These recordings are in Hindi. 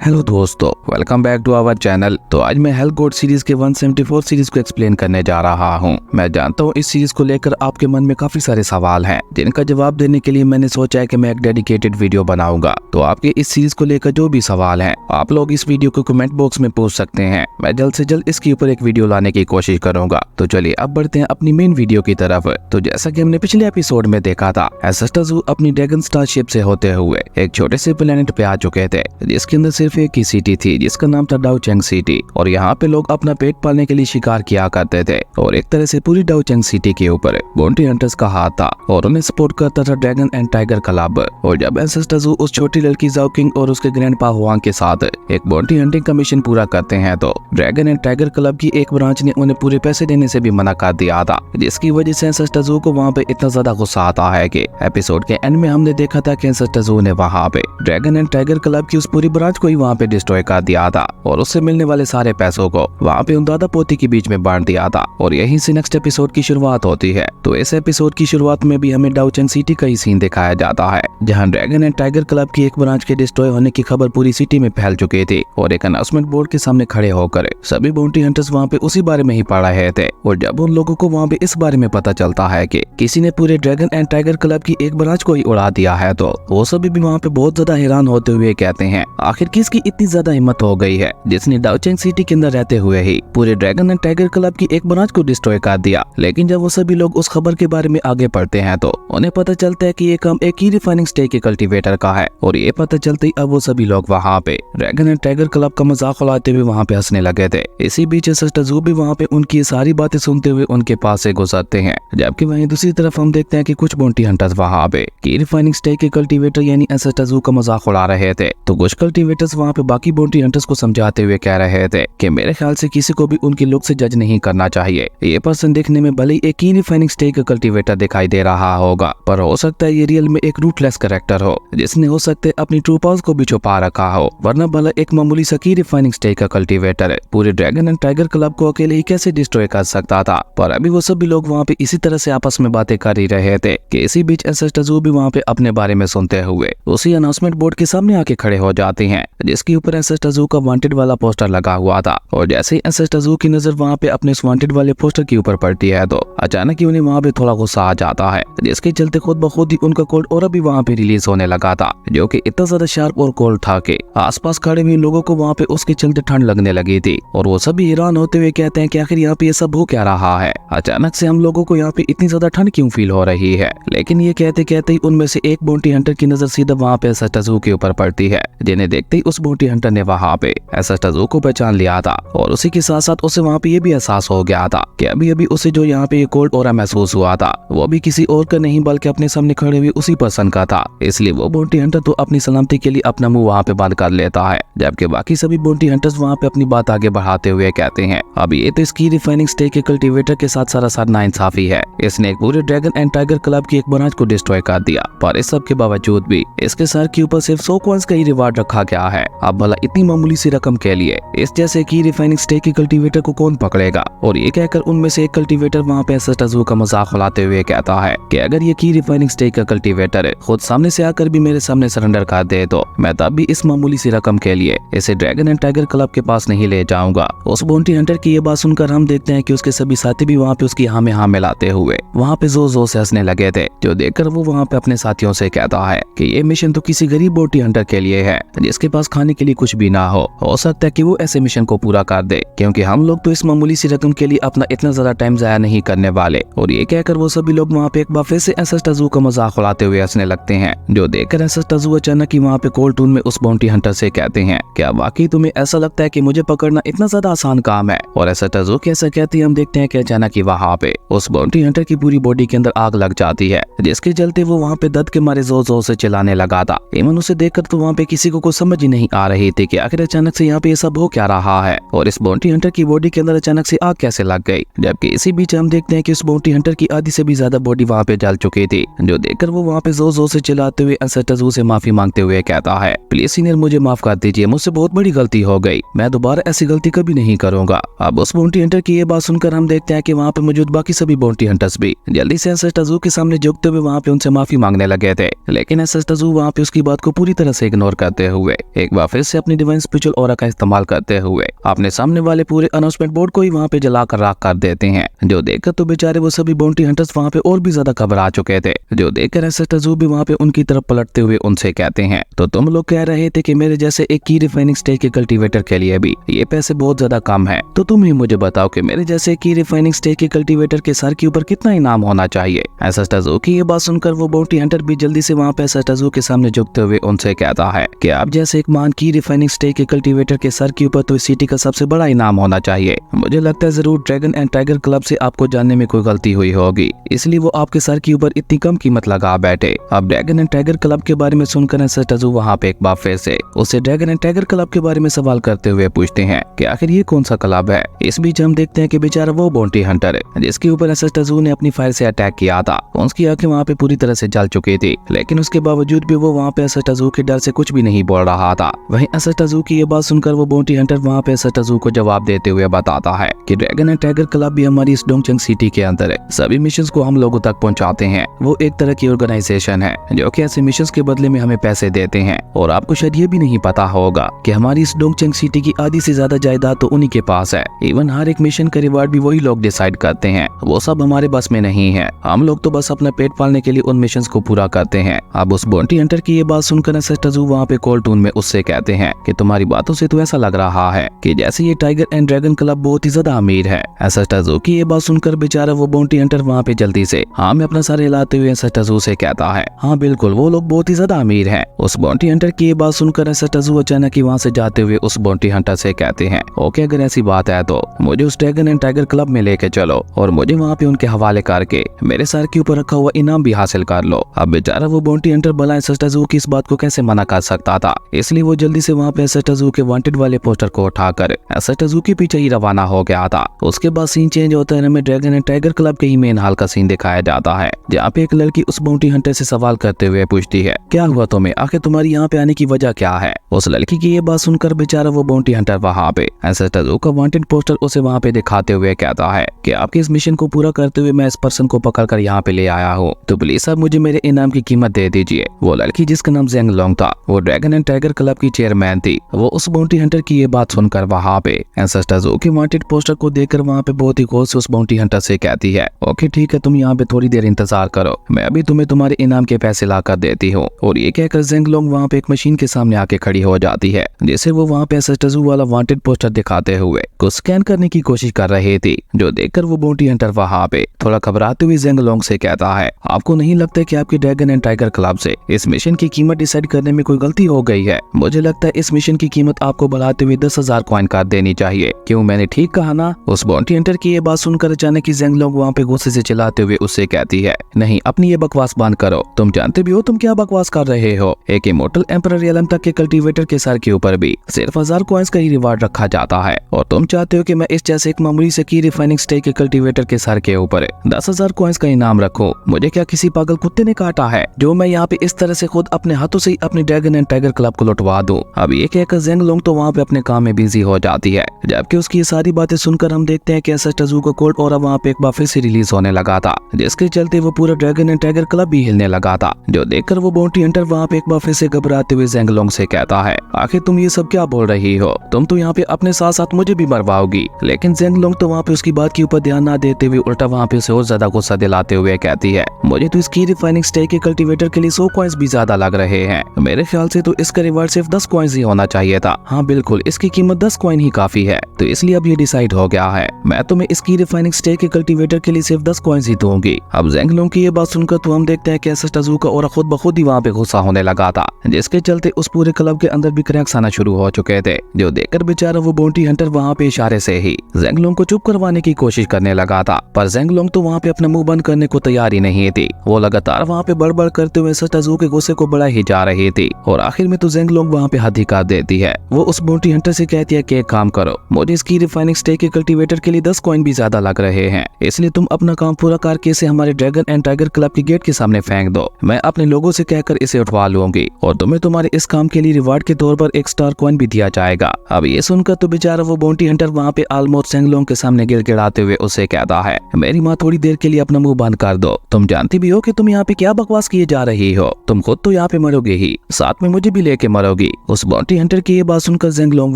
हेलो दोस्तों, welcome back to our channel. तो आज मैं हेल्थ कोड सीरीज के 174 सीरीज को एक्सप्लेन करने जा रहा हूं। मैं जानता हूं इस सीरीज को लेकर आपके मन में काफी सारे सवाल हैं, जिनका जवाब देने के लिए मैंने सोचा है कि मैं एक डेडिकेटेड वीडियो बनाऊंगा। तो आपके इस सीरीज को लेकर जो भी सवाल हैं, आप लोग इस वीडियो को कमेंट बॉक्स में पूछ सकते हैं। मैं जल्द से जल्द इसके ऊपर एक वीडियो लाने की कोशिश करूंगा। तो चलिए अब बढ़ते हैं अपनी मेन वीडियो की तरफ। तो जैसा की हमने पिछले एपिसोड में देखा था, एसेस्टर्स अपनी ड्रैगन स्टार शिप से होते हुए एक छोटे से प्लेनेट पे आ चुके थे, जिसके अंदर सिर्फ एक ही सिटी थी, जिसका नाम था डाउचेंग सिटी। और यहाँ पे लोग अपना पेट पालने के लिए शिकार किया करते थे। और एक तरह से पूरी डाउचेंग सिटी के ऊपर बाउंटी हंटर्स का हाथ था और उन्हें सपोर्ट करता था ड्रैगन एंड टाइगर क्लब। और जब एंसेस्टर्स उस छोटी लड़की जाओ किंग और उसके ग्रैंडपा हुआंग के साथ एक बाउंटी हंटिंग का मिशन पूरा करते हैं, तो ड्रैगन एंड टाइगर क्लब की एक ब्रांच ने उन्हें पूरे पैसे देने से भी मना कर दिया था, जिसकी वजह से एंसेस्टर्स को वहाँ पे इतना ज्यादा गुस्सा आता है कि एपिसोड के एंड में हमने देखा था कि एंसेस्टर्स ने वहाँ पे ड्रैगन एंड टाइगर क्लब की उस पूरी ब्रांच को ही वहाँ पे डिस्ट्रॉय कर दिया था और उससे मिलने वाले सारे पैसों को वहाँ पे उन दादा पोती के बीच में बांट दिया था। और यहीं से नेक्स्ट एपिसोड की शुरुआत होती है। तो इस एपिसोड की शुरुआत में भी हमें डाउचेंग सिटी का ही सीन दिखाया जाता है, जहाँ ड्रैगन एंड टाइगर क्लब की एक ब्रांच के डिस्ट्रॉय होने की खबर पूरी सिटी में फैल चुकी थी। और एक अनाउंसमेंट बोर्ड के सामने खड़े होकर सभी बाउंटी हंटर्स वहाँ पे उसी बारे में ही पढ़ रहे थे। और जब उन लोगों को वहाँ पे इस बारे में पता चलता है कि किसी ने पूरे ड्रैगन एंड टाइगर क्लब की एक ब्रांच को ही उड़ा दिया है, तो वो सभी भी वहाँ पे बहुत ज्यादा हैरान होते हुए कहते हैं, आखिर किसकी इतनी ज्यादा हिम्मत हो गई है जिसने डाउचेंग सिटी के अंदर रहते हुए ही पूरे ड्रैगन एंड टाइगर क्लब की एक ब्रांच को डिस्ट्रॉय कर दिया। लेकिन जब वो सभी लोग उस खबर के बारे में आगे पढ़ते हैं, तो उन्हें पता चलता है कि ये काम एक ही रिफाइनिंग स्टेक के कल्टीवेटर का है। और ये पता चलते ही अब वो सभी लोग वहाँ पे ड्रैगन एंड टाइगर क्लब का मजाक उड़ाते हुए वहाँ पे हंसने लगे थे। इसी बीच एंसेस्टर्स भी वहाँ पे उनकी ये सारी बातें सुनते हुए उनके पास से गुजरते हैं। जबकि वहीं दूसरी तरफ हम देखते हैं कि कुछ बाउंटी हंटर्स वहाँ पे की रिफाइनिंग स्टेक के कल्टीवेटर यानी एंसेस्टर्स का मजाक उड़ा रहे थे। तो कुछ कल्टीवेटर्स वहाँ पे बाकी बाउंटी हंटर्स को समझाते हुए कह रहे थे कि मेरे ख्याल से किसी को भी उनकी लुक से जज नहीं करना चाहिए। ये पर्सन देखने में भले ही एक ही रिफाइनिंग स्टेक का कल्टीवेटर दिखाई दे रहा होगा, पर हो सकता है ये रियल में एक रूटलेस कैरेक्टर हो, जिसने हो सकते है अपनी ट्रू पावर्स को भी छुपा रखा हो। वरना भला एक मामूली सा की रिफाइनिंग स्टेक का कल्टीवेटर पूरे ड्रैगन एंड टाइगर क्लब को अकेले ही कैसे डिस्ट्रॉय कर सकता था। पर अभी वो सभी लोग वहाँ पे इसी तरह से आपस में बातें कर ही रहे थे कि इसी बीच एंसेस्टर्स भी वहाँ पे अपने बारे में सुनते हुए उसी अनाउंसमेंट बोर्ड के सामने आके खड़े हो जाते हैं, जिसके ऊपर एंसेस्टर्स का वांटेड वाला पोस्टर लगा हुआ था। और जैसे ही एंसेस्टर्स की नजर वहाँ पे अपने वांटेड वाले पोस्टर के ऊपर पड़ती है, तो अचानक ही उन्हें वहाँ पे थोड़ा गुस्सा आ जाता है, जिसके चलते खुद ब खुद ही उनका कोल्ड और भी वहाँ पे रिलीज होने लगा था, जो कि इतना ज्यादा शार्प और कोल्ड था कि आसपास खड़े हुए लोगों को वहाँ पे उसके चलते ठंड लगने लगी थी। और वो सभी हैरान होते हुए कहते हैं कि आखिर यहाँ पे ये सब हो क्या रहा है, अचानक से हम लोगों को यहाँ पे इतनी ज्यादा ठंड क्यों फील हो रही है। लेकिन ये कहते कहते ही उनमें से एक बाउंटी हंटर की नजर सीधा वहाँ पे एंसेस्टर्स के ऊपर पड़ती है, जिन्हें देखते ही उस बाउंटी हंटर ने वहाँ पे एंसेस्टर्स को पहचान लिया था। और उसी के साथ साथ उसे वहाँ पे ये भी एहसास हो गया था कि अभी अभी उसे जो यहाँ पे ये कोल्ड ऑरा महसूस हुआ था, वो भी किसी और का नहीं बल्कि अपने सामने खड़े हुए उसी पर्सन का था। इसलिए वो बाउंटी हंटर तो अपनी सलामती के लिए अपना मुंह वहाँ पे बंद कर लेता है, जबकि बाकी सभी बाउंटी हंटर्स वहाँ पे अपनी बात आगे बढ़ाते हुए कहते हैं, अब ये तो इसकी रिफाइनिंग स्टेक के कल्टीवेटर के साथ सारा नाइंसाफी है। इसने एक पूरे ड्रैगन एंड टाइगर क्लब की एक ब्रांच को डिस्ट्रॉय कर दिया, पर इस सब के बावजूद भी इसके सर के ऊपर सिर्फ 100 कॉइंस का ही रिवार्ड रखा गया है। अब भला इतनी मामूली सी रकम के लिए इस जैसे की रिफाइनिंग स्टेक के कल्टीवेटर को कौन पकड़ेगा। और ये कहकर उनमें से एक कल्टीवेटर वहाँ पे एंसेस्टर्स का मजाक उड़ाते हुए कहता है कि अगर ये की रिफाइनिंग स्टेक का कल्टीवेटर खुद सामने से आकर भी मेरे सामने सरेंडर कर दे, तो मैं तब भी इस मामूली सी रकम के लिए इसे ड्रैगन एंड टाइगर क्लब के पास नहीं ले जाऊंगा। उस बाउंटी हंटर की ये बात सुनकर हम देखते हैं कि उसके सभी साथी भी वहाँ पे उसकी हाँ में हाँ मिलाते हुए वहाँ पे जोर जोर से हंसने लगे थे, जो देखकर वो वहाँ पे अपने साथियों से कहता है कि ये मिशन तो किसी गरीब बाउंटी हंटर के लिए है, जिसके पास खाने के लिए कुछ भी ना हो सकता है कि वो ऐसे मिशन को पूरा कर दे, क्योंकि हम लोग तो इस मामूली सी रकम के लिए अपना इतना ज्यादा टाइम जाया नहीं करने वाले। और ये कहकर वो सभी लोग वहाँ पे एक बार फिर से एंसेस्टर्स का मजाक उड़ाते हुए हंसने लगते हैं, जो देखकर एंसेस्टर्स अचानक ही वहाँ पे कोल्ड टून में उस बाउंटी हंटर से कहते हैं, क्या वाकई तुम्हें ऐसा लगता है कि मुझे पकड़ना इतना ज्यादा आसान काम है। और एंसेस्टर्स कैसा कहते हैं, हम देखते हैं कि अचानक ही वहाँ पे उस बाउंटी हंटर की पूरी बॉडी के अंदर आग लग जाती है, जिसके चलते वो वहाँ पे दर्द के मारे जोर जोर से चिल्लाने लगा था। एमन उसे देखकर तो वहाँ पे किसी को कुछ समझ ही नहीं आ रही थी कि आखिर अचानक से यहाँ पे ये सब हो क्या रहा है और इस बाउंटी हंटर की बॉडी के अंदर अचानक से आग कैसे लग गई। जबकि इसी बीच हम देखते हैं कि उस बाउंटी हंटर की आधी से भी ज्यादा बॉडी वहाँ पे जल चुकी थी, जो देखकर वो वहाँ पे जोर जोर से चिल्लाते हुए एंसेस्टर्स से माफी मांगते हुए कहता है, प्लीज सीनियर मुझे माफ कर दीजिए, मुझसे बहुत बड़ी गलती हो गई, मैं दोबारा ऐसी गलती कभी नहीं करूंगा। अब उस बाउंटी हंटर की ये बात सुनकर हम देखते हैं कि वहाँ पे मौजूद बाकी सभी बाउंटी हंटर्स भी जल्दी से एंसेस्टर्स के सामने झुकते हुए वहाँ पे उनसे माफी मांगने लगे थे। लेकिन एंसेस्टर्स वहाँ पे उसकी बात को पूरी तरह से इग्नोर करते हुए एक एक बार फिर से अपनी डिवाइन स्पिरिचुअल ऑरा का इस्तेमाल करते हुए अपने सामने वाले पूरे अनाउंसमेंट बोर्ड को ही वहाँ पे जला कर राख कर देते हैं। जो देखकर तो बेचारे वो सभी बाउंटी हंटर्स वहाँ पे और भी ज्यादा घबरा चुके थे। जो देखकर एंसेस्टर ज़ू भी वहाँ पे उनकी तरफ पलटते हुए उनसे कहते हैं, तो तुम लोग कह रहे थे कि मेरे जैसे एक की रिफाइनिंग स्टेज के कल्टीवेटर के लिए भी ये पैसे बहुत ज्यादा कम है, तो तुम ही मुझे बताओ कि मेरे जैसे की रिफाइनिंग स्टेज के कल्टीवेटर के सर के ऊपर कितना इनाम होना चाहिए। एंसेस्टर ज़ू की ये बात सुनकर वो बाउंटी हंटर भी जल्दी से वहाँ पे एंसेस्टर ज़ू के सामने झुकते हुए उनसे कहता है कि आप जैसे एक महान की रिफाइनिंग स्टेज के कल्टीवेटर के सर के ऊपर तो इस सिटी का सबसे बड़ा इनाम होना चाहिए। मुझे लगता है जरूर ड्रैगन एंड टाइगर क्लब से आपको जानने में कोई गलती हुई होगी, इसलिए वो आपके सर के ऊपर इतनी कम कीमत लगा बैठे। अब ड्रैगन एंड टाइगर क्लब के बारे में सुनकर एंसेस्टर ज़ू वहाँ पे एक बार फिर से उससे ड्रैगन एंड टाइगर क्लब के बारे में सवाल करते हुए पूछते हैं कि आखिर ये कौन सा क्लब है। इस बीच हम देखते हैं कि बेचारा वो बाउंटी हंटर है जिसके ऊपर एंसेस्टर ज़ू ने अपनी फायर से अटैक किया था, उसकी आंखें वहाँ पे पूरी तरह से जल चुकी थी, लेकिन उसके बावजूद भी वो वहाँ पे एंसेस्टर ज़ू के डर से कुछ भी नहीं बोल रहा था। वहीं एंसेस्टर ज़ू की ये बात सुनकर वो बाउंटी हंटर वहाँ पे एंसेस्टर ज़ू को जवाब देते हुए बताता है कि ड्रैगन एंड टाइगर क्लब भी हमारी इस डोंगचंग सिटी के अंदर है, सभी मिशंस को हम लोगों तक पहुँचाते हैं। वो एक तरह की ऑर्गेनाइजेशन है जो कि ऐसे मिशंस के बदले में हमें पैसे देते हैं। और आपको शायद ये भी नहीं पता होगा कि हमारी इस डोंगचंग सिटी की आधी से ज्यादा जायदाद तो उन्हीं के पास है। इवन हर एक मिशन का रिवार्ड भी वही लोग डिसाइड करते हैं, वो सब हमारे बस में नहीं है। हम लोग तो बस अपना पेट पालने के लिए उन मिशंस को पूरा करते हैं। अब उस बाउंटी हंटर की ये बात सुनकर एंसेस्टर ज़ू वहाँ पे कॉल टून में उससे कहते हैं कि तुम्हारी बातों से तो ऐसा लग रहा है कि जैसे ये टाइगर एंड ड्रैगन क्लब बहुत ही ज्यादा अमीर है। एंसेस्टर ज़ू की ये बात सुनकर बेचारा वो बाउंटी हंटर वहाँ पे जल्दी से हाँ में अपना सर हिलाते हुए एंसेस्टर ज़ू से कहता है, हाँ बिल्कुल वो लोग बहुत ही ज्यादा अमीर है। उस बाउंटी हंटर की ये बात सुनकर एंसेस्टर ज़ू अचानक ही वहाँ से जाते हुए उस बाउंटी हंटर से कहते हैं, ओके अगर ऐसी बात है तो मुझे उस ड्रैगन एंड टाइगर क्लब में लेके चलो और मुझे वहाँ पे उनके हवाले करके मेरे सर के ऊपर रखा हुआ इनाम भी हासिल कर लो। अब बेचारा वो बाउंटी हंटर भला एंसेस्टर ज़ू की इस बात को कैसे मना कर सकता था, इसलिए वो जल्दी से वहाँ पे एंसेस्टर ज़ू के वांटेड वाले पोस्टर को उठाकर एंसेस्टर ज़ू के पीछे ही रवाना हो गया था। उसके बाद सीन चेंज होता है, हमें ड्रैगन एंड टाइगर क्लब के ही मेन हॉल का सीन दिखाया जाता है, जहाँ पे एक लड़की उस बाउंटी हंटर से सवाल करते हुए पूछती है, क्या हुआ तुम्हें, आखिर तुम्हारी यहाँ पे आने की वजह क्या है। उस लड़की की ये बात सुनकर बेचारा वो बाउंटी हंटर वहाँ पे एंसेस्टर ज़ू का वांटेड पोस्टर उसे वहाँ पे दिखाते हुए कहता है कि आपके इस मिशन को पूरा करते हुए मैं इस पर्सन को पकड़कर यहाँ पे ले आया हूँ, तो प्लीज आप मुझे मेरे इनाम की कीमत दे दीजिए। वो लड़की जिसका नाम जेंग लोंग था, वो ड्रैगन एंड टाइगर क्लब की चेयरमैन थी। वो उस बाउंटी हंटर की ये बात सुनकर वहाँ पे एंसेस्टर ज़ू के वांटेड पोस्टर को देखकर वहाँ पे बहुत ही गौर से उस बाउंटी हंटर से कहती है, ओके ठीक है तुम यहाँ पे थोड़ी देर इंतजार करो, मैं अभी तुम्हें तुम्हारे इनाम के पैसे ला कर देती हूँ। और ये कहकर जेंग लोंग वहाँ पे एक मशीन के सामने आके खड़ी हो जाती है, जिसे वो वहाँ पे एंसेस्टर ज़ू वाला वांटेड पोस्टर दिखाते हुए कुछ स्कैन करने की कोशिश कर रही थी। जो देखकर वो बाउंटी हंटर वहाँ पे थोड़ा घबराते हुए जेंग लोंग से कहता है, आपको नहीं लगता कि आपके ड्रैगन एंड टाइगर क्लब से इस मिशन की कीमत डिसाइड करने में कोई गलती हो गई है। मुझे लगता है इस मिशन की कीमत आपको बढ़ाते हुए 10,000 कॉइन कर देनी चाहिए। क्यों, मैंने ठीक कहा ना। उस बाउंटी हंटर की ये बात सुनकर अचानक ही जेंग लोंग वहाँ पे गुस्से से चिल्लाते हुए उससे कहती है, नहीं अपनी ये बकवास बंद करो, तुम जानते भी हो तुम क्या बकवास कर रहे हो। एक इमोर्टल एम्परर रियलम तक के कल्टीवेटर के सर के ऊपर भी सिर्फ 1000 कॉइंस का ही रिवार्ड रखा जाता है, और तुम चाहते हो कि मैं इस जैसे एक मामूली से की रिफाइनिंग स्टेज के कल्टीवेटर के सर के ऊपर 10,000 कॉइंस का इनाम रखो। मुझे क्या किसी पागल कुत्ते ने काटा है जो मैं यहाँ पे इस तरह से खुद अपने हाथों से ही अपने ड्रैगन एंड टाइगर क्लब को लुटवा दूं। अब ये कहकर जेंग लोंग तो वहाँ पे अपने काम में बिजी हो जाती है, जबकि उसकी ये सारी बातें सुनकर हम देखते हैं कि एंसेस्टर ज़ू का कोल्ड ऑरा वहाँ पे एक बार फिर से रिलीज होने लगा था, जिसके चलते वो पूरा ड्रैगन एंड टाइगर क्लब भी हिलने लगा था। जो देखकर वो बाउंटी हंटर वहाँ पे एक बार फिर से घबराते हुए जेंग लोंग से कहता है, आखिर तुम ये सब क्या बोल रही हो, तुम तो यहाँ पे अपने साथ साथ मुझे भी मरवाओगी। लेकिन जेंग लोंग तो वहाँ पे उसकी बात के ऊपर ध्यान न देते हुए उल्टा वहाँ पे उसे और ज्यादा गुस्सा दिलाते हुए कहती है, मुझे तो इसकी रिफाइनिंग स्टेज के कल्टीवेटर के लिए 100 कॉइंस भी ज्यादा लग रहे हैं। मेरे ख्याल से तो इसका रिवार्ड सिर्फ 10 कॉइंस ही होना चाहिए था। हाँ बिल्कुल, इसकी कीमत 10 कॉइन ही काफी है, तो इसलिए अब ये डिसाइड हो गया है, मैं तुम्हें इसकी रिफाइनिंग स्टेज के कल्टीवेटर के लिए सिर्फ 10 कॉइंस ही दूंगी। अब जेंग लोंग की ये बात सुनकर तो हम देखते हैं कि एंसेस्टर ज़ू का ऑरा खुद ब खुद ही वहाँ पे गुस्सा होने लगा था, जिसके चलते उस पूरे क्लब के अंदर भी क्रैक्स आना शुरू हो चुके थे। जो देखकर बेचारा वो बाउंटी हंटर वहाँ पे इशारे से ही जेंग लोंग को चुप करवाने की कोशिश करने लगा था, पर जेंग लोंग तो वहाँ पे अपना मुंह बंद करने को तैयार ही नहीं थी। वो लगातार वहाँ पे बड़बड़ करते हुए एंसेस्टर ज़ू के गुस्से को बढ़ा ही जा रही थी, और आखिर में तो जेंग लोंग वहाँ पे हद ही कर देती है। वो उस बाउंटी हंटर से कहती है कि एक काम करो, मुझे इसकी रिफाइनिंग स्टेज के कल्टीवेटर के लिए 10 कॉइन भी ज्यादा लग रहे हैं, इसलिए तुम अपना काम पूरा करके इसे हमारे ड्रैगन एंड टाइगर क्लब के गेट के सामने फेंक दो। मैं अपने लोगों से कहकर इसे उठवा लूंगी, और तुम्हें तुम्हारे इस काम के लिए रिवार्ड के तौर पर एक स्टार कॉइन भी दिया जाएगा। अब ये सुनकर तो बेचारा वो बाउंटी हंटर वहाँ पे ऑलमोस्ट जेंग लोंग के सामने गिड़गिड़ाते हुए उसे कहता है, मेरी माँ थोड़ी देर के लिए अपना मुंह बंद कर दो, तुम जानती भी हो कि तुम यहाँ पे क्या बकवास किए जा रही हो, तुम खुद तो यहाँ पे मरोगे ही, साथ में मुझे भी लेके मरोगे। करोगी। उस बाउंटी हंटर की ये बात सुनकर ज़ेंगलोंग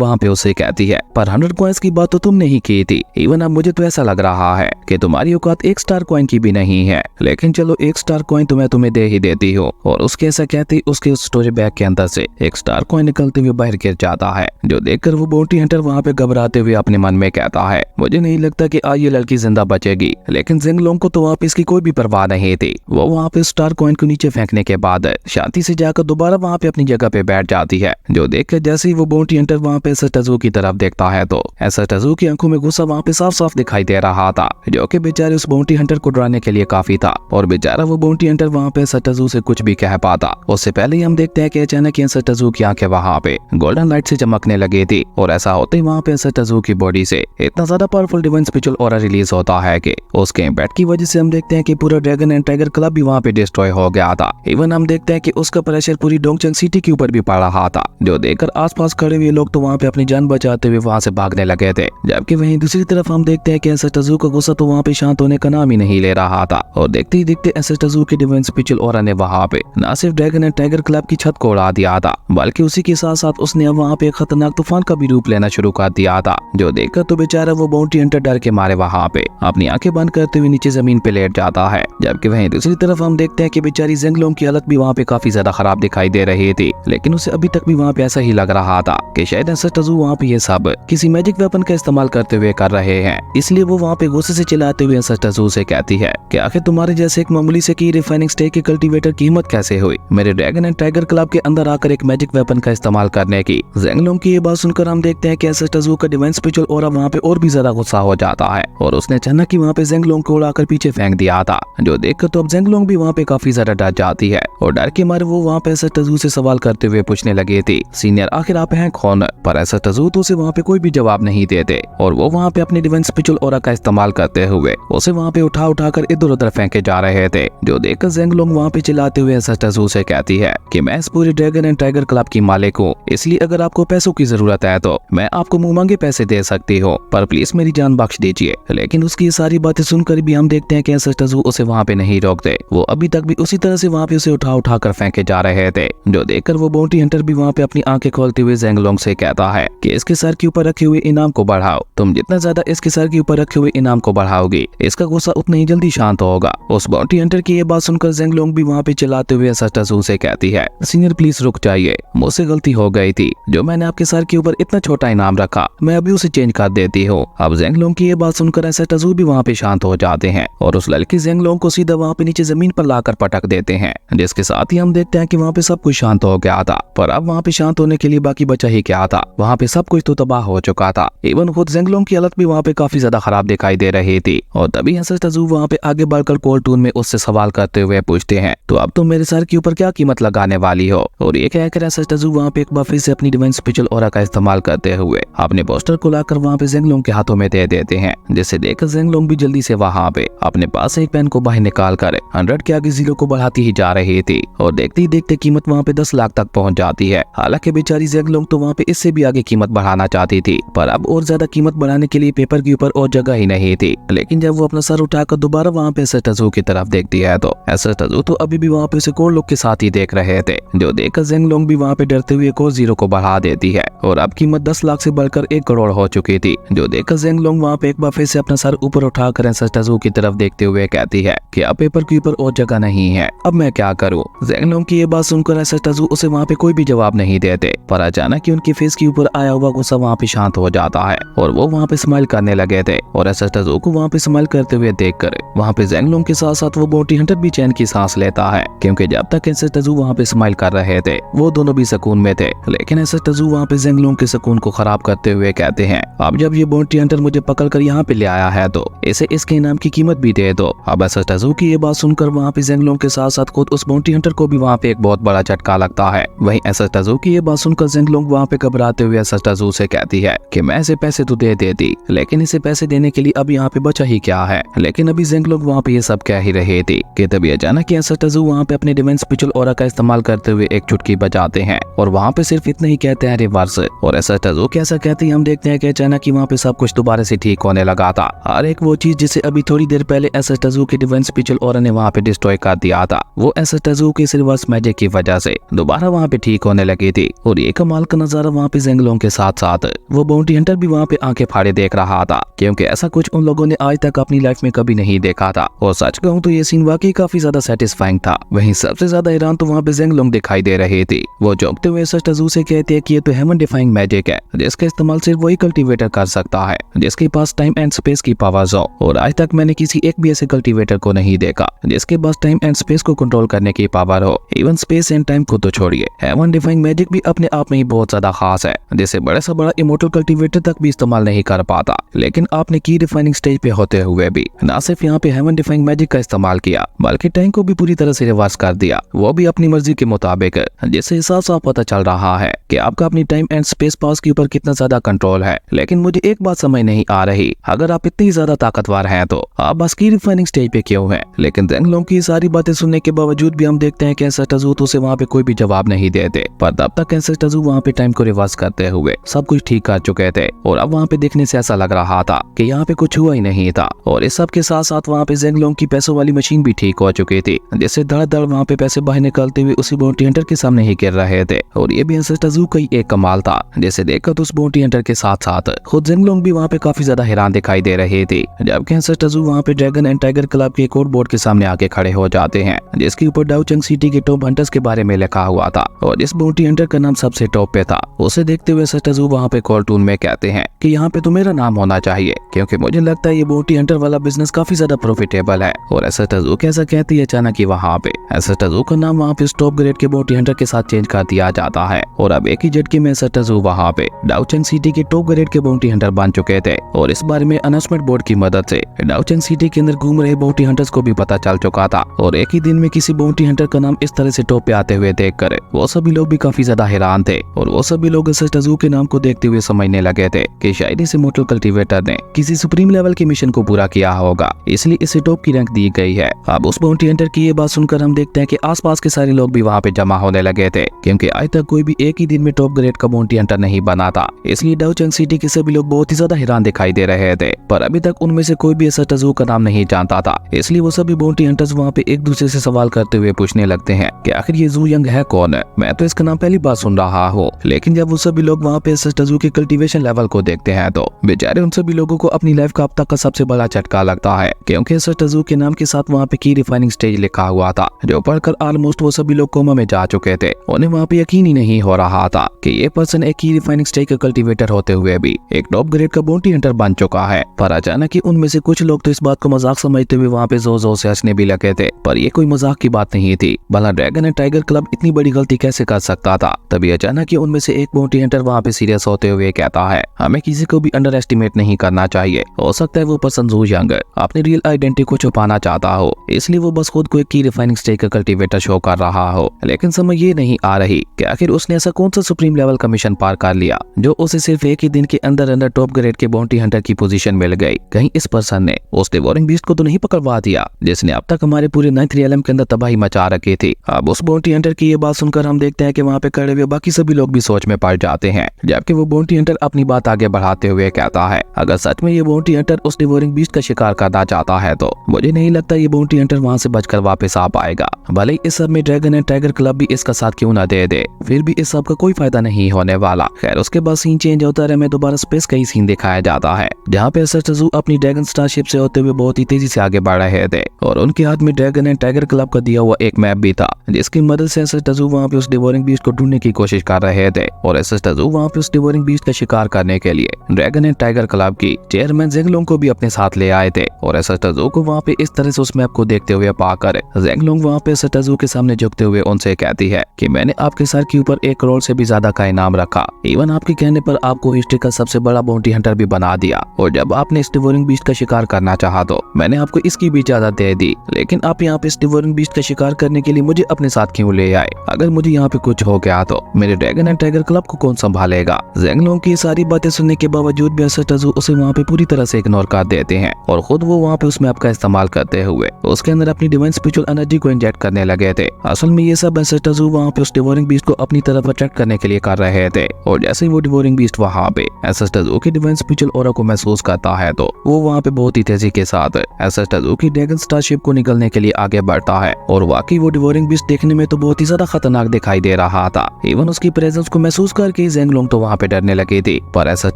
वहाँ पे उसे कहती है, पर 100 कॉइन्स की बात तो तुमने ही की थी। इवन अब मुझे तो ऐसा लग रहा है कि तुम्हारी औकात 1 स्टार कॉइन की भी नहीं है, लेकिन चलो 1 स्टार कॉइन तुम्हें दे ही देती हो। और उसके ऐसा कहते ही उसके उस स्टोरेज बैग के अंदर से 1 स्टार कॉइन निकलते हुए बाहर गिर जाता है, जो देखकर वो बाउंटी हंटर वहाँ पे घबराते हुए अपने मन में कहता है, मुझे नहीं लगता कि आज ये लड़की जिंदा बचेगी। लेकिन ज़ेंगलोंग को तो वहाँ पे इसकी कोई भी परवाह नहीं थी। वो वहाँ पे स्टार कॉइन को नीचे फेंकने के बाद शांति से जाकर दोबारा वहाँ पे अपनी जगह पे बैठ जाती है, जो देखकर जैसे ही वो बाउंटी हंटर वहाँ पे एसएसटज़ू की तरफ देखता है तो एसएसटज़ू की आंखों में गुस्सा वहाँ पे साफ साफ दिखाई दे रहा था, जो कि बेचारे उस बाउंटी हंटर को डराने के लिए काफी था। और बेचारा वो बाउंटी हंटर वहाँ पे एसएसटज़ू से कुछ भी कह पाता। उससे पहले ही हम देखते हैं कि अचानक एसएसटज़ू की आंखें वहाँ पे गोल्डन लाइट से चमकने लगी थी, और ऐसा होते ही वहाँ पे एसएसटज़ू की बॉडी से इतना ज्यादा powerful divine spiritual aura release होता है कि उसके इम्पैक्ट की वजह से हम देखते हैं कि पूरा ड्रैगन एंड टाइगर क्लब भी वहाँ पे डिस्ट्रॉय हो गया था। इवन हम देखते हैं कि उसका प्रेशर पूरी डोंगचंग सिटी के ऊपर भी पड़ रहा था, जो देखकर आसपास खड़े हुए लोग तो वहाँ पे अपनी जान बचाते हुए वहाँ से भागने लगे थे। जबकि वहीं दूसरी तरफ हम देखते हैं कि एसएसटज़ू का गुस्सा तो वहाँ पे शांत होने का नाम ही नहीं ले रहा था, और देखते ही देखते एसएसटज़ू के डिवाइन स्पिरिचुअल ऑरा ने वहाँ पे न सिर्फ ड्रैगन एंड टाइगर क्लब की छत को उड़ा दिया था, बल्कि उसी के साथ साथ उसने अब वहाँ पे खतरनाक तूफान का भी रूप लेना शुरू कर दिया था, जो देखकर तो बेचारा वो बाउंटी हंटर डर के मारे वहाँ पे अपनी आंखें बंद करते हुए नीचे जमीन पे लेट जाता है। जबकि वहीं दूसरी तरफ हम देखते हैं कि बेचारी ज़ेंगलोंग की हालत भी वहाँ पे काफी ज्यादा खराब दिखाई दे रही थी, लेकिन उसे अभी तक भी वहाँ पे ऐसा ही लग रहा था कि शायद एसएसटज़ू वहाँ पे ये सब किसी मैजिक वेपन का इस्तेमाल करते हुए कर रहे हैं। इसलिए वो वहाँ पे गुस्से से चिल्लाते हुए एसएसटज़ू से कहती है कि आखिर तुम्हारे जैसे एक मामूली से की रिफाइनिंग स्टेक के कल्टीवेटर की हिम्मत कैसे हुई मेरे ड्रैगन एंड टाइगर क्लब के अंदर आकर एक मैजिक वेपन का इस्तेमाल करने की। ज़ेंगलोंग की ये बात सुनकर हम देखते हैं कि एसएसटज़ू का डिवाइन स्पिरिचुअल ऑरा वहाँ पे और भी ज्यादा गुस्सा हो जाता है, और उसने अचानक ही वहाँ पे ज़ेंगलोंग को उड़ाकर पीछे फेंक दिया था, जो देखकर तो अब ज़ेंगलोंग भी वहाँ पे काफी ज्यादा डर जाती है, और डर के मारे वो वहाँ पे एसएसटज़ू से सवाल करते हुए पूछने लगी थी, सीनियर आखिर आप हैं कौन? पर एसएसटज़ू तो उसे वहाँ पे कोई भी जवाब नहीं देते, और वो वहाँ पे अपने डिवाइन स्पिरिचुअल ऑरा का इस्तेमाल करते हुए उसे वहाँ पे उठा कर इधर उधर फेंके जा रहे थे, जो देखकर ज़ेंगलोंग वहाँ पे चिल्लाते हुए एसएसटज़ू से कहती है कि मैं इस पूरे ड्रैगन एंड टाइगर क्लब की मालिक हूँ, इसलिए अगर आपको पैसों की जरूरत है तो मैं आपको मुंह मांगे पैसे दे सकती हूँ, पर प्लीज मेरी जान बख्श दीजिए। लेकिन उसकी ये सारी बातें सुनकर भी हम देखते हैं कि एसएसटज़ू उसे वहाँ पे नहीं रोकते, वो अभी तक भी उसी तरह से वहाँ पे उसे उठा कर फेंके जा रहे थे, जो देखकर वो बाउंटी हंटर भी वहाँ पे अपनी आंखें खोलते हुए ज़ेंगलोंग से कहता है कि इसके सर के ऊपर रखे हुए इनाम को बढ़ाओ, तुम जितना ज्यादा इसके सर के ऊपर रखे हुए इनाम को बढ़ाओगी इसका गुस्सा उतना ही जल्दी शांत होगा। उस बाउंटी हंटर की ये बात सुनकर ज़ेंगलोंग भी वहाँ पे चिल्लाते हुए एसएसटज़ू से कहती है, सीनियर प्लीज रुक जाइए, मुझसे गलती हो गई थी, जो मैंने आपके सर के ऊपर इतना छोटा इनाम रखा मैं अभी उसे चेंज कर देती हूँ। अब ज़ेंगलोंग की ये बात सुनकर एसएसटज़ू भी वहाँ पे शांत हो जाते हैं, और उस लड़की ज़ेंगलोंग को सीधा वहाँ पे नीचे जमीन पर लाकर पटक देते हैं, जिसके साथ ही हम देखते हैं कि वहाँ पे सब कुछ शांत हो गया था। पर अब वहाँ पे शांत होने के लिए बाकी बचा ही क्या था, वहाँ पे सब कुछ तो तबाह हो चुका था। इवन खुद ज़ेंगलोंग की हालत भी वहाँ पे काफी ज्यादा खराब दिखाई दे रही थी, और तभी एसएसटज़ू वहाँ पे आगे बढ़कर कोल्टून में उससे सवाल करते हुए पूछते हैं, तो अब तुम मेरे सर के ऊपर क्या कीमत लगाने वाली हो? और ये कहकर एसएसटज़ू वहाँ पे एक बार फिर से अपनी डिवाइन स्पिरिचुअल ऑरा का इस्तेमाल करते हुए अपने पोस्टर को लाकर वहाँ पे ज़ेंगलोंग के हाथों में दे देते हैं, जिसे देखकर ज़ेंगलोंग भी जल्दी से वहाँ पे अपने पास एक पेन को बाहर निकाल कर 100 के आगे 0 को बढ़ाती ही जा रही थी, और देखते ही देखते कीमत वहाँ पे 10 लाख तक पहुँच जाती है। हालांकि बेचारी ज़ेंगलोंग तो वहाँ पे इससे भी आगे कीमत बढ़ाना चाहती थी, पर अब और ज्यादा कीमत बढ़ाने के लिए पेपर के ऊपर और जगह ही नहीं थी। लेकिन जब वो अपना सर उठाकर दोबारा वहाँ पे एसएसटज़ू की तरफ देखती है तो एसएसटज़ू तो अभी भी वहाँ पे उसे कोड लोग के साथ ही देख रहे थे, जो देखकर ज़ेंगलोंग भी वहाँ पे डरते हुए एक और 0 को बढ़ा देती है, और अब कीमत 10 लाख से बढ़कर 1 करोड़ हो चुकी थी, जो देखकर ज़ेंगलोंग वहाँ पे एक बार फिर से अपना सर ऊपर उठाकर एसएसटज़ू की तरफ देखते हुए कहती है कि अब पेपर के ऊपर और जगह नहीं है, अब मैं क्या करूँ? ज़ेंगलोंग की ये बात सुनकर एसएसटज़ू उसे वहाँ पे कोई भी जवाब नहीं देते, पर अचानक ही उनके फेस के ऊपर आया हुआ गुस्सा वहाँ पे शांत हो जाता है, और वो वहाँ पे स्माइल करने लगे थे, और एसएसटज़ू को वहाँ पे स्माइल करते हुए देखकर वहाँ पे ज़ेंगलोंग के साथ साथ वो बाउंटी हंटर भी चैन की सांस लेता है, क्योंकि जब तक एसएसटज़ू वहाँ पे स्माइल कर रहे थे वो दोनों भी सुकून में थे। लेकिन एसएसटज़ू वहाँ पे ज़ेंगलोंग के सुकून को खराब करते हुए कहते हैं, अब जब ये बाउंटी हंटर मुझे पकड़ कर यहाँ पे ले आया है तो इसे इसके इनाम की कीमत भी दे दो। अब एसएसटज़ू की ये बात सुनकर वहाँ पे ज़ेंगलोंग के साथ साथ खुद उस बाउंटी हंटर को भी वहाँ पे एक बहुत बड़ा झटका लगता है। वहीं एसएसटज़ू की ये बात सुनकर ज़ेंगलोंग वहाँ पे घबराते हुए एसएसटज़ू से कहती है कि मैं इसे पैसे तो दे देती, लेकिन इसे पैसे देने के लिए अब यहाँ पे बचा ही क्या है। लेकिन अभी ज़ेंगलोंग वहाँ पे ये सब कह ही रहे थे कि तभी अचानक एसएसटज़ू वहाँ पे अपने डिवाइन स्पिरिचुअल ऑरा का इस्तेमाल करते हुए एक चुटकी बजाते हैं, और वहाँ पे सिर्फ इतना ही कहते हैं रिवर्स, और एसएसटज़ू कैसा कहते ही हम देखते हैं कि अचानक ही वहाँ पे सब कुछ दोबारा से ठीक होने लगा था। हर एक वो चीज जिसे अभी थोड़ी देर पहले एसएसटज़ू के डिवाइन स्पिरिचुअल ऑरा ने वहाँ पे डिस्ट्रॉय कर दिया था, वो एसएसटज़ू के रिवर्स मैजिक की वजह से दोबारा वहाँ पे ठीक होने लगी थी। और ये कमाल का नजारा वहाँ पे जेंगलोंग के साथ साथ वो बाउंटी हंटर भी वहाँ पे आंखें फाड़े देख रहा था, क्योंकि ऐसा कुछ उन लोगों ने आज तक अपनी लाइफ में कभी नहीं देखा था। और सच कहूँ तो ये सीन वाकई काफी ज्यादा सेटिस्फाइंग था। वहीं सबसे ज्यादा हैरान तो वहाँ पे जेंगलोंग दिखाई दे रही थी। वो चौंकते हुए सच तजू से कहते हैं कि ये तो हेवन डिफाइंग मैजिक है, जिसका इस्तेमाल सिर्फ वही कल्टीवेटर कर सकता है जिसके पास टाइम एंड स्पेस की पावर्स हो। और आज तक मैंने किसी एक भी ऐसे कल्टीवेटर को नहीं देखा जिसके पास टाइम एंड स्पेस को कंट्रोल करने की पावर हो। इवन स्पेस एंड टाइम को तो छोड़िए, हेवन डिफाइंग मैजिक भी अपने आप में ही बहुत ज्यादा खास है, जिसे बड़े से बड़ा इमोर्टल कल्टीवेटर तक भी इस्तेमाल नहीं कर पाता। लेकिन आपने की डिफाइनिंग स्टेज पे होते हुए भी न सिर्फ यहाँ पे हेवन डिफाइंग मैजिक का इस्तेमाल किया, बल्कि टाइम को भी पूरी तरह से रिवर्स कर दिया, वो भी अपनी मर्जी के मुताबिक, जिससे साफ साफ पता चल रहा है कि आपका अपनी टाइम एंड स्पेस पास के ऊपर कितना ज्यादा कंट्रोल है। लेकिन मुझे एक बात समझ नहीं आ रही, अगर आप इतनी ज्यादा ताकतवर हैं तो आप बस की डिफाइनिंग स्टेज पे क्यों हैं? लेकिन जेंगलोंग की सारी बातें सुनने के बावजूद भी हम देखते हैं कि एंसेस्टर तो उसे वहाँ पे कोई भी जवाब नहीं देते। पर तब तक एंसेस्टर वहाँ पे टाइम को रिवर्स करते हुए सब कुछ ठीक कर चुके थे। और अब वहाँ पे देखने से ऐसा लग रहा था कि यहाँ पे कुछ हुआ ही नहीं था। और इस सब के साथ साथ वहाँ पे जेंगलोंग की पैसों वाली मशीन भी ठीक हो चुकी थी, जिससे धड़ वहाँ पे पैसे बाहर निकलते हुए उसी बाउंटी हंटर के सामने ही गिर रहे थे। और ये भी एंसेस्टर का ही एक कमाल था, जिसे देखकर तो उस बाउंटी हंटर के साथ साथ खुद जेंगलोंग भी वहाँ पे काफी ज्यादा हैरान दिखाई दे रहे थे। जबकि एंसेस्टर वहाँ पे ड्रैगन एंड टाइगर क्लब के कोड बोर्ड के सामने आके खड़े हो जाते हैं, जिसके ऊपर डाउचंग सिटी के टॉप हंटर्स के बारे में लिखा हुआ था। और इस बाउंटी हंटर का नाम सबसे टॉप पे था। उसे देखते हुए एंसेस्टर वहाँ पे कार्टून में कहते हैं कि यहाँ पे तो मेरा नाम होना चाहिए, क्योंकि मुझे लगता है ये बाउंटी हंटर वाला बिजनेस काफी ज्यादा प्रॉफिटेबल है। और एंसेस्टर कैसा कहती है अचानक ही वहाँ पे एंसेस्टर का नाम वहाँ पे टॉप ग्रेड के बाउंटी हंटर के साथ चेंज कर दिया जाता है। और अब एक ही झटके में एंसेस्टर वहाँ पे डाउचंग सिटी के टॉप ग्रेड के बाउंटी हंटर बन चुके थे। और इस बारे में अनाउंसमेंट बोर्ड की मदद से डाउचंग सिटी के अंदर घूम रहे बाउंटी हंटर्स को भी पता चल चुका था। और एक ही दिन में किसी बाउंटी हंटर का नाम इस तरह से टॉप पे आते हुए देखकर वो सभी लोग भी काफी ज्यादा हैरान थे। और वो सभी लोग एंसेस्टर के नाम को देखते हुए समझने लगे थे कि शायद इस इमोर्टल कल्टीवेटर ने किसी सुप्रीम लेवल के मिशन को पूरा किया होगा, इसलिए इसे टॉप की रैंक दी गई है। अब उस बाउंटी हंटर की ये बात सुनकर हम देखते हैं कि आसपास के सारे लोग भी वहाँ पे जमा होने लगे थे, क्योंकि आज तक कोई भी एक ही दिन में टॉप ग्रेड का बाउंटी हंटर नहीं बना था। इसलिए डाउचंग सिटी के सभी लोग बहुत ही ज्यादा हैरान दिखाई दे रहे थे। पर अभी तक उनमें से कोई भी एंसेस्टर का नाम नहीं जानता था। इसलिए वो सभी बाउंटी हंटर्स वहाँ पे एक दूसरे से सवाल करते हुए पूछने लगते हैं कि आखिर ये जू यंग है कौन है, मैं तो इसका नाम पहली बार सुन रहा हूँ। लेकिन जब वो सभी लोग वहाँ पे एंसेस्टर के कल्टीवेशन लेवल को देखते हैं तो बेचारे उन सभी लोगों को अपनी लाइफ का अब तक का सबसे बड़ा झटका लगता है, क्योंकि एंसेस्टर के नाम के साथ वहाँ पे की रिफाइनिंग स्टेज लिखा हुआ था, जो पढ़कर ऑलमोस्ट वो सभी लोग कोमा में जा चुके थे। उन्हें वहाँ पे यकीन ही नहीं हो रहा था कि ये पर्सन एक की रिफाइनिंग स्टेज का कल्टीवेटर होते हुए भी एक टॉप ग्रेड का बाउंटी हंटर बन चुका है। पर अचानक ही उनमें से कुछ लोग तो इस बात को मजाक समझते हुए वहाँ पे जोर जोर से हंसने भी लगे थे। पर ये कोई मजाक की बात नहीं थी, भला ड्रैगन एंड टाइगर क्लब इतनी बड़ी गलती कैसे कर सकता था। तभी अचानक ही उनमें से एक बाउंटी हंटर वहाँ पे सीरियस होते हुए कहता है, हमें किसी को भी अंडर एस्टिमेट नहीं करना चाहिए। हो सकता है वो पर्सन जू यंग अपनी रियल आइडेंटिटी को छुपाना चाहता हो, इसलिए वो बस खुद को एक की रिफाइनिंग स्टेज का कल्टीवेटर शो कर रहा हो। लेकिन समझ ये नहीं आ रही कि आखिर उसने ऐसा कौन सा सुप्रीम लेवल का मिशन पार कर लिया जो उसे सिर्फ एक ही दिन के अंदर अंदर टॉप ग्रेड के बाउंटी हंटर की पोजीशन मिल गई। कहीं इस पर्सन ने उस डिवोरिंग बीस्ट को तो नहीं पकड़वा दिया जिसने अब तक हमारे पूरे 9th रियलम के अंदर तबाही मचा रखी थी। अब उस बाउंटी हंटर की ये बात सुनकर हम देखते हैं कि वहाँ पे खड़े हुए बाकी सभी लोग भी सोच में पड़ जाते हैं, जबकि वो बाउंटी हंटर अपनी बात आगे बढ़ाते हुए कहता है, अगर सच में ये बाउंटी हंटर उस डिवोरिंग बीस्ट का शिकार करना चाहता है तो मुझे नहीं लगता ये बाउंटी हंटर वहाँ से बचकर वापस आ पाएगा। भले ही इस सब में ड्रैगन एंड टाइगर क्लब भी इसका साथ क्यों न दे दे, फिर भी इस सब का कोई फायदा नहीं होने वाला। खैर उसके बाद सीन चेंज होता है, हमें दोबारा स्पेस का ही सीन दिखाया जाता है, जहाँ पे एंसेस्टर अपनी ड्रैगन स्टारशिप से होते हुए बहुत ही तेजी से आगे बढ़ रहे थे। और उनके हाथ में ड्रैगन एंड टाइगर क्लब का दिया हुआ एक मैप भी था, जिसकी मदद से एंसेस्टर वहाँ पे उस डिवोरिंग बीस्ट को ढूंढने की कोशिश कर रहे थे। और एंसेस्टर वहाँ पे उस डिवोरिंग बीस्ट का शिकार करने के लिए ड्रैगन एंड टाइगर क्लब की चेयरमैन जेंगलोंग को भी अपने साथ ले आए थे। और एंसेस्टर को वहाँ पे इस तरह से उस मैप को देखते हुए पाकर जेंगलोंग वहाँ पे एंसेस्टर के सामने झुकते हुए उनसे कहती है कि मैंने आपके सर के ऊपर 1 करोड़ से भी ज्यादा का इनाम रखा, इवन आपके कहने पर आपको हिस्ट्री का सबसे बड़ा बाउंटी हंटर भी बना दिया। और जब आपने इस डिवोरिंग बीस्ट का शिकार करना चाहा तो मैंने आपको इसकी भी इजाजत दे दी, लेकिन आप यहाँ पे इस डिवोरिंग बीस्ट का शिकार करने के लिए मुझे अपने साथ क्यों ले आए? अगर मुझे यहाँ पे कुछ हो गया तो मेरे ड्रैगन एंड टाइगर क्लब को कौन संभालेगा? जेंगलोंग की सारी बातें सुनने के बावजूद भी एंसेस्टर उसे वहाँ पे पूरी तरह से इग्नोर कर देते हैं और खुद वो वहाँ पे उस मैप का इस्तेमाल करते हुए उसके अंदर अपनी डिवाइन स्पिरिचुअल एनर्जी को इंजेक्ट करने लगे थे। असल में ये सब एंसेस्टर वहाँ पे उस डिवोरिंग बीस्ट को अपनी तरफ अट्रैक्ट करने के लिए कर रहे थे। और जैसे ही वो डिवोरिंग बीस्ट वहाँ पे एंसेस्टर की डिवाइन स्पिरिचुअल ऑरा को महसूस करता है तो वो वहाँ पे बहुत ही तेजी के साथ एंसेस्टर की ड्रैगन स्टारशिप को निकलने के लिए आगे बढ़ता है। और वाकई वो डिवोरिंग बीस्ट देखने में तो बहुत ही ज्यादा खतरनाक दिखाई दे रहा था। इवन उसकी प्रेजेंस को महसूस करके ज़ेंगलोंग तो वहाँ पे डरने लगी थी, पर ऐसा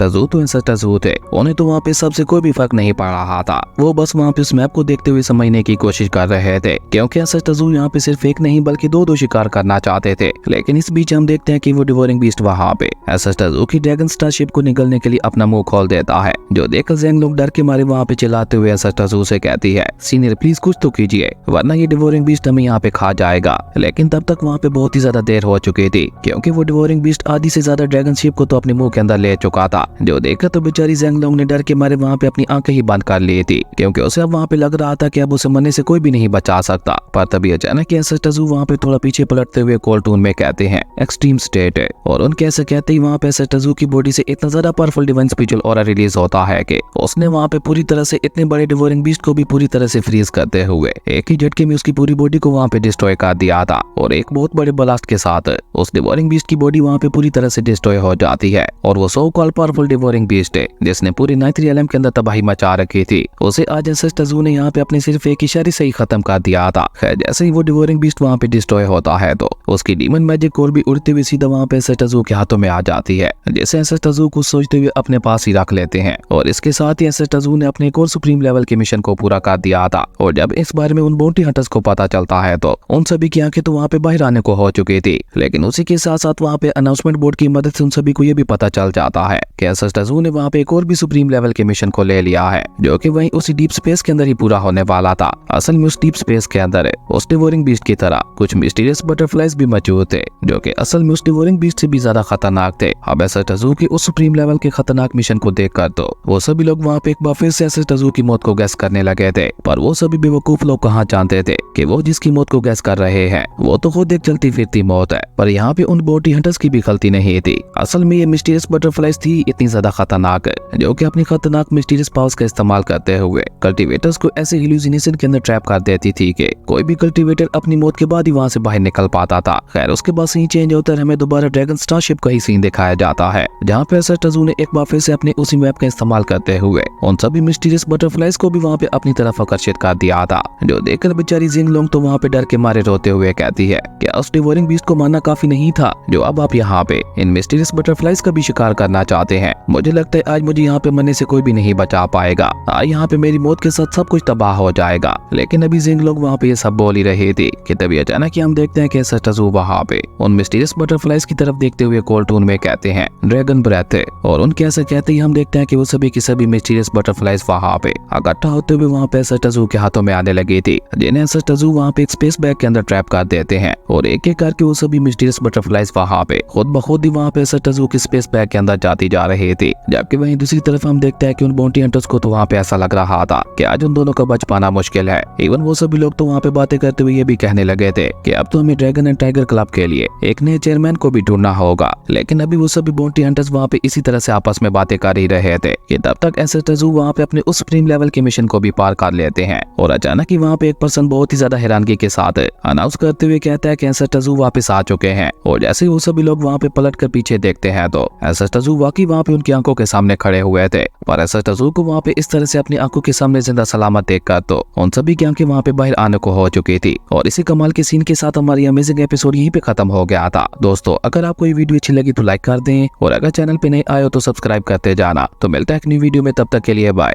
टजू तो ऐसा टजू थे, उन्हें तो वहाँ पे सबसे कोई भी फर्क नहीं पड़ रहा था। वो बस वहाँ पे उस मैप को देखते हुए समझने की कोशिश कर रहे थे, क्योंकि ऐसा टजू यहाँ पे सिर्फ एक नहीं बल्कि दो शिकार करना चाहते थे। लेकिन इस बीच हम देखते हैं कि वो डिवोरिंग बीस्ट वहाँ पे ऐसा टजू की ड्रैगन स्टार शिप को निकलने के लिए अपना मुंह खोल देता है, जो देखकर ज़ेंगलोंग डर के मारे वहाँ पे चिल्लाते हुए ऐसा टजू से कहती है, सीनियर प्लीज कुछ तो कीजिए, वरना ये डिवोरिंग बीस्ट हमें यहाँ पे खा जाएगा। लेकिन तब तक वहाँ पे बहुत ही ज्यादा देर हो चुकी थी, क्योंकि वो डिवोरिंग बीस्ट आधी से ज्यादा ड्रैगन शिप को तो अपने मुंह के अंदर ले चुका था। जो देखकर तो बेचारी ज़ेंगलोंग ने डर के मारे वहाँ पे अपनी आंखें ही बंद कर ली थी, क्योंकि उसे अब वहाँ पे लग रहा था कि अब उसे मरने से कोई भी नहीं बचा सकता। पर तभी अचानक ऐसा टजू वहाँ पे थोड़ा पीछे पलटते हुए कोल टून में कहते हैं, एक्सट्रीम स्टेट है, और उनके ऐसे कहते ही वहाँ पे ऐसा टजू की बॉडी से इतना ज्यादा powerful divine spiritual aura release होता है कि उसने वहाँ पे पूरी तरह से इतने बड़े डिवोरिंग बीस्ट को भी पूरी तरह से फ्रीज करते हुए एक ही झटके में उसकी पूरी बॉडी को वहाँ पे डिस्ट्रॉय कर दिया था। और एक बहुत बड़े ब्लास्ट के साथ उस डिवोरिंग बीस्ट की बॉडी वहाँ पे पूरी तरह से डिस्ट्रॉय हो जाती है, और वो so called powerful devouring beast है जिसने पूरी 9th रियलम के अंदर तबाही मचा रखी थी, उसे आज एंसेस टजू ने यहाँ पे अपने सिर्फ एक इशारे से ही खत्म कर दिया था। खैर जैसे ही वो डिवोरिंग बीस्ट वहाँ पे डिस्ट्रॉय होता है तो उसकी डीमन मैजिक कोर भी उड़ते हुए सीधा वहाँ पे एंसेस टजू के हाथों में आ जाती है, जिसे एंसेस टजू को सोचते हुए अपने पास ही रख लेते हैं। और इसके साथ ही एंसेस टजू ने अपने एक और सुप्रीम लेवल के मिशन को पूरा कर दिया था। और जब इस बारे में उन बाउंटी हंटर्स को पता चलता है तो उन सभी की आंखें तो वहाँ पे बाहर आने को हो चुकी थी। लेकिन उसी के साथ साथ वहाँ पे अनाउंसमेंट बोर्ड की मदद से उन सभी को ये भी पता चल जाता है कि एंसेस टजू ने वहाँ पे एक और भी सुप्रीम लेवल के मिशन को ले लिया है, जो कि वहीं उसी डीप स्पेस के अंदर ही पूरा होने वाला था। असल में उस डीप स्पेस के अंदर उस डिवोरिंग बीस्ट की तरह कुछ मिस्टीरियस बटरफ्लाइज भी मौजूद थे, जो कि असल में उस डिवोरिंग बीस्ट से भी ज्यादा खतरनाक थे। अब एंसेस टजू के उस सुप्रीम लेवल के खतरनाक मिशन को देखकर तो वो सभी लोग वहाँ पे एक बार फिर से एंसेस टजू की मौत को गैस करने लगे थे। पर वो सभी बेवकूफ लोग कहाँ जानते थे कि वो जिसकी मौत को गैस कर रहे हैं वो तो खुद एक चलती फिरती मौत है। पर यहाँ पे उन बाउंटी हंटर्स की भी गलती नहीं थी। असल में ये मिस्टीरियस बटरफ्लाइज थी इतनी ज्यादा खतरनाक जो कि अपनी खतरनाक मिस्टीरियस पावर्स का इस्तेमाल करते हुए कल्टीवेटर्स को ऐसे इल्यूजिनेशन के अंदर ट्रैप कर देती थी कि कोई भी कल्टीवेटर अपनी मौत के बाद ही वहाँ से बाहर निकल पाता था। खैर उसके बाद सीन चेंज होता है, हमें दोबारा ड्रैगन स्टारशिप का ही सीन दिखाया जाता है, जहाँ पे एंसेस टजू ने एक बार फिर से अपने उसी मैप का इस्तेमाल करते हुए उन सभी मिस्टीरियस बटरफ्लाइज को भी वहाँ पे अपनी तरफ आकर्षित कर दिया था। जो देखकर बेचारी ज़ेंगलोंग तो वहाँ पे डर के मारे रोते हुए कहती है कि उस डिवोरिंग बीस्ट को मारना काफी नहीं था, जो अब आप यहाँ पे इन मिस्टीरियस बटरफ्लाइज का भी शिकार करना चाहते हैं। मुझे लगता है आज मुझे यहाँ पे मरने से कोई भी नहीं बचा पाएगा, यहाँ पे मेरी मौत के साथ सब कुछ तबाह हो जाएगा। लेकिन अभी ज़ेंगलोंग वहाँ पे ये सब बोल ही रहे थे कि तभी अचानक हम देखते हैं कि एंसेस टजू वहाँ पे उन मिस्टीरियस बटरफ्लाइज की तरफ देखते हुए कोल टून में कहते हैं, ड्रैगन ब्रेथ। और उनके ऐसा कहते ही हम देखते हैं कि वो सभी की सभी मिस्टीरियस बटरफ्लाइज वहाँ पे इकट्ठा होते हुए वहाँ पे एंसेस टजू के हाथों में आने लगी थी, जिन्हें एंसेस टजू वहाँ पे एक स्पेस बैग के अंदर ट्रैप कर देते हैं। और एक एक करके वो सभी मिस्टीरियस बटरफ्लाइज वहाँ पे खुद ब खुद ही वहाँ पे एंसेस टजू के स्पेस बैग के अंदर जाती जा रही थी। जबकि वहीं दूसरी तरफ हम देखते हैं कि उन बाउंटी हंटर्स को तो वहाँ पे ऐसा लग रहा था कि आज उन दोनों का बच पाना मुश्किल है। इवन वो सभी लोग तो वहाँ पे बातें करते हुए ये भी कहने लगे थे कि अब तो हमें ड्रैगन एंड टाइगर क्लब के लिए एक नए चेयरमैन को भी ढूंढना होगा। लेकिन अभी वो सभी बाउंटी हंटर्स वहाँ पे इसी तरह से आपस में बातें कर ही रहे थे कि तब तक एंसेस टजू वहाँ पे अपने उस सुप्रीम लेवल के मिशन को भी पार कर लेते हैं। और अचानक ही वहाँ पे एक पर्सन बहुत ही ज्यादा हैरानगी के साथ अनाउंस करते हुए कहता है कि एंसेस टजू वापस आ चुके हैं। और जैसे ही वो सभी लोग वहाँ पे पलट कर पीछे देखते हैं तो एंसेस टजू वाकई वहाँ पे उनकी आंखों के सामने खड़े हुए थे। पर एंसेस टजू को वहाँ पे इस तरह से अपनी आंखों के सामने जिंदा सलामत देखकर तो उन सभी की आंखें वहाँ पे बाहर आने को हो चुकी थी। और इसी कमाल के सीन के साथ हमारी अमेजिंग एपिसोड यहीं पे खत्म हो गया था। दोस्तों अगर आपको ये वीडियो अच्छी लगी तो लाइक कर दें, और अगर चैनल पे नए आए हो तो सब्सक्राइब करते जाना। तो मिलता है एक न्यू वीडियो में, तब तक के लिए बाय।